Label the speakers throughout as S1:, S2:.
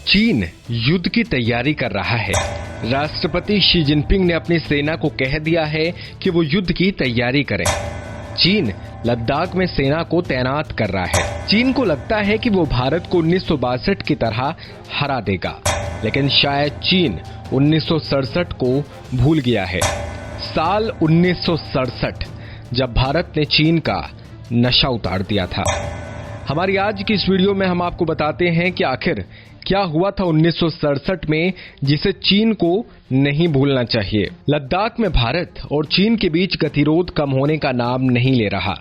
S1: चीन युद्ध की तैयारी कर रहा है। राष्ट्रपति शी जिनपिंग ने अपनी सेना को कह दिया है कि वो युद्ध की तैयारी करें। चीन लद्दाख में सेना को तैनात कर रहा है। चीन को लगता है कि वो भारत को 1962 की तरह हरा देगा, लेकिन शायद चीन 1967 को भूल गया है। साल 1967 जब भारत ने चीन का नशा उतार दिया था। हमारी आज की इस वीडियो में हम आपको बताते हैं कि आखिर क्या हुआ था 1967 में जिसे चीन को नहीं भूलना चाहिए। लद्दाख में भारत और चीन के बीच गतिरोध कम होने का नाम नहीं ले रहा।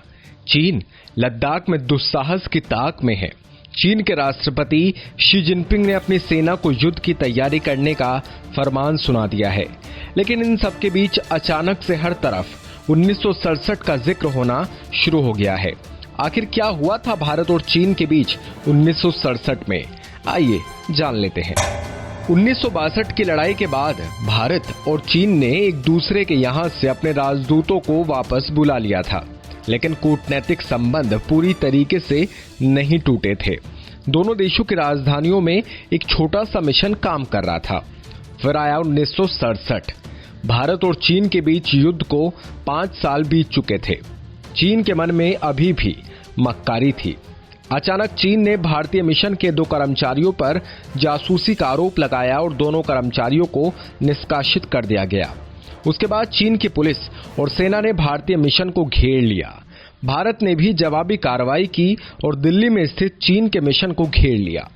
S1: चीन लद्दाख में दुस्साहस की ताक में है। चीन के राष्ट्रपति शी जिनपिंग ने अपनी सेना को युद्ध की तैयारी करने का फरमान सुना दिया है, लेकिन इन सबके बीच अचानक से हर तरफ 1967 का जिक्र होना शुरू हो गया है। आखिर क्या हुआ था भारत और चीन के बीच 1967 में, आइए जान लेते हैं। 1962 की लड़ाई के बाद भारत और चीन ने एक दूसरे के यहां से अपने राजदूतों को वापस बुला लिया था, लेकिन कूटनैतिक संबंध पूरी तरीके से नहीं टूटे थे। दोनों देशों की राजधानियों में एक छोटा सा मिशन काम कर रहा था। फिर आया 1967। भारत और चीन के बीच युद्ध को 5 साल बीत चुके थे। चीन के मन में अभी भी मक्कारी थी। अचानक चीन ने भारतीय मिशन के 2 कर्मचारियों पर जासूसी का आरोप लगाया और दोनों कर्मचारियों को निष्कासित कर दिया गया। उसके बाद चीन की पुलिस और सेना ने भारतीय मिशन को घेर लिया। भारत ने भी जवाबी कार्रवाई की और दिल्ली में स्थित चीन के मिशन को घेर लिया।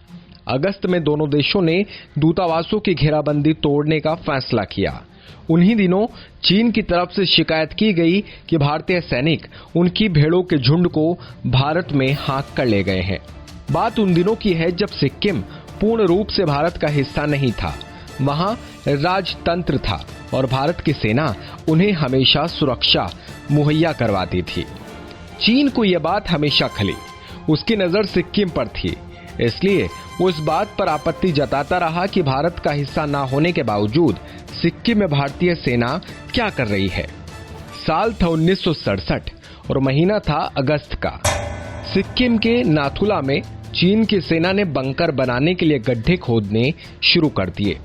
S1: अगस्त में दोनों देशों ने दूतावासों की घेराबंदी तोड़ने का फैसला किया। उन्हीं दिनों चीन की तरफ से शिकायत की गई कि भारतीय सैनिक उनकी भेड़ों के झुंड को भारत में हाँक कर ले गए हैं। बात उन दिनों की है जब सिक्किम पूर्ण रूप से भारत का हिस्सा नहीं था। वहां राजतंत्र था और भारत की सेना उन्हें हमेशा सुरक्षा मुहैया करवाती थी। चीन को यह बात हमेशा खली। उसकी नजर सिक्किम पर थी, इसलिए वो इस बात पर आपत्ति जताता रहा कि भारत का हिस्सा न होने के बावजूद सिक्किम में भारतीय सेना क्या कर रही है। साल था 1967 और महीना था अगस्त का। सिक्किम के नाथुला में चीन की सेना ने बंकर बनाने के लिए गड्ढे खोदने शुरू कर दिए।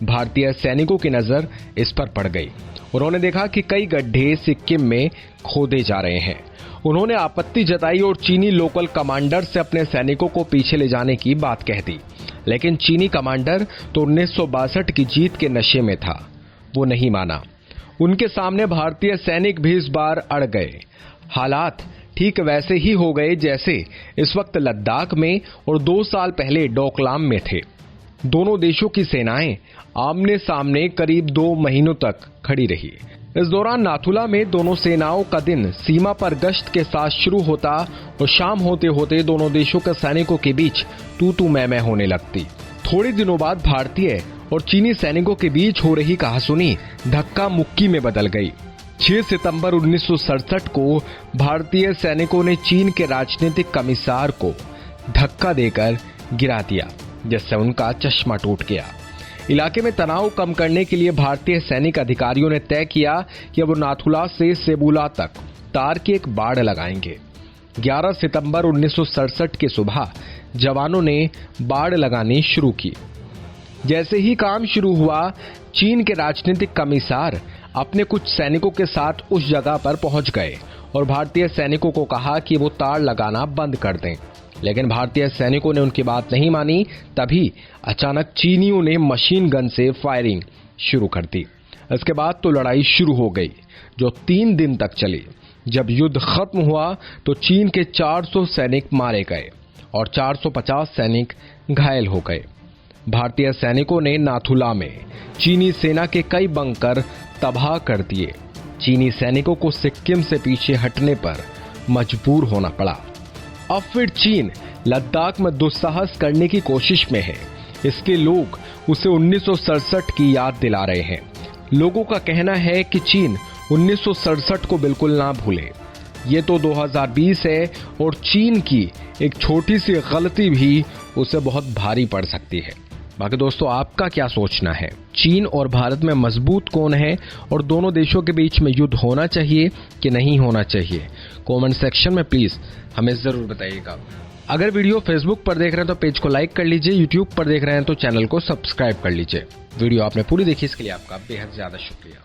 S1: भारतीय सैनिकों की नजर इस पर पड़ गई। उन्होंने देखा कि कई गड्ढे सिक्किम में खोदे जा रहे हैं। उन्होंने आपत्ति जताई और चीनी लोकल कमांडर से अपने सैनिकों को पीछे ले जाने की बात कह दी, लेकिन चीनी कमांडर तो 1962 की जीत के नशे में था। वो नहीं माना। उनके सामने भारतीय सैनिक भी इस बार अड़ गए। हालात ठीक वैसे ही हो गए जैसे इस वक्त लद्दाख में और 2 साल पहले डोकलाम में थे। दोनों देशों की सेनाएं आमने सामने करीब 2 महीनों तक खड़ी रही। इस दौरान नाथुला में दोनों सेनाओं का दिन सीमा पर गश्त के साथ शुरू होता और शाम होते होते दोनों देशों के सैनिकों के बीच तू मैं होने लगती। थोड़े दिनों बाद भारतीय और चीनी सैनिकों के बीच हो रही कहासुनी धक्का मुक्की में बदल गई। 6 सितंबर 1967 को भारतीय सैनिकों ने चीन के राजनीतिक कमिश्नर को धक्का देकर गिरा दिया, जिससे उनका चश्मा टूट गया। इलाके में तनाव कम करने के लिए भारतीय सैनिक अधिकारियों ने तय किया कि अब नाथुला से सेबुला तक तार की एक बाड़ लगाएंगे। 11 सितंबर 1967 की सुबह जवानों ने बाड़ लगानी शुरू की। जैसे ही काम शुरू हुआ, चीन के राजनीतिक कमिश्नर अपने कुछ सैनिकों के साथ उस जगह पर पहुंच गए और भारतीय सैनिकों को कहा कि वो तार लगाना बंद कर दें, लेकिन भारतीय सैनिकों ने उनकी बात नहीं मानी। तभी अचानक चीनियों ने मशीन गन से फायरिंग शुरू कर दी। इसके बाद तो लड़ाई शुरू हो गई, जो 3 दिन तक चली। जब युद्ध खत्म हुआ तो चीन के 400 सैनिक मारे गए और 450 सैनिक घायल हो गए। भारतीय सैनिकों ने नाथुला में चीनी सेना के कई बंकर तबाह कर दिए। चीनी सैनिकों को सिक्किम से पीछे हटने पर मजबूर होना पड़ा। अब फिर चीन लद्दाख में दुस्साहस करने की कोशिश में है। इसके लोग उसे 1967 की याद दिला रहे हैं। लोगों का कहना है कि चीन 1967 को बिल्कुल ना भूले। ये तो 2020 है और चीन की एक छोटी सी गलती भी उसे बहुत भारी पड़ सकती है। बाकी दोस्तों, आपका क्या सोचना है? चीन और भारत में मजबूत कौन है और दोनों देशों के बीच में युद्ध होना चाहिए कि नहीं होना चाहिए? कमेंट सेक्शन में प्लीज हमें जरूर बताइएगा। अगर वीडियो फेसबुक पर देख रहे हैं तो पेज को लाइक कर लीजिए, यूट्यूब पर देख रहे हैं तो चैनल को सब्सक्राइब कर लीजिए। वीडियो आपने पूरी देखी, इसके लिए आपका बेहद ज्यादा शुक्रिया।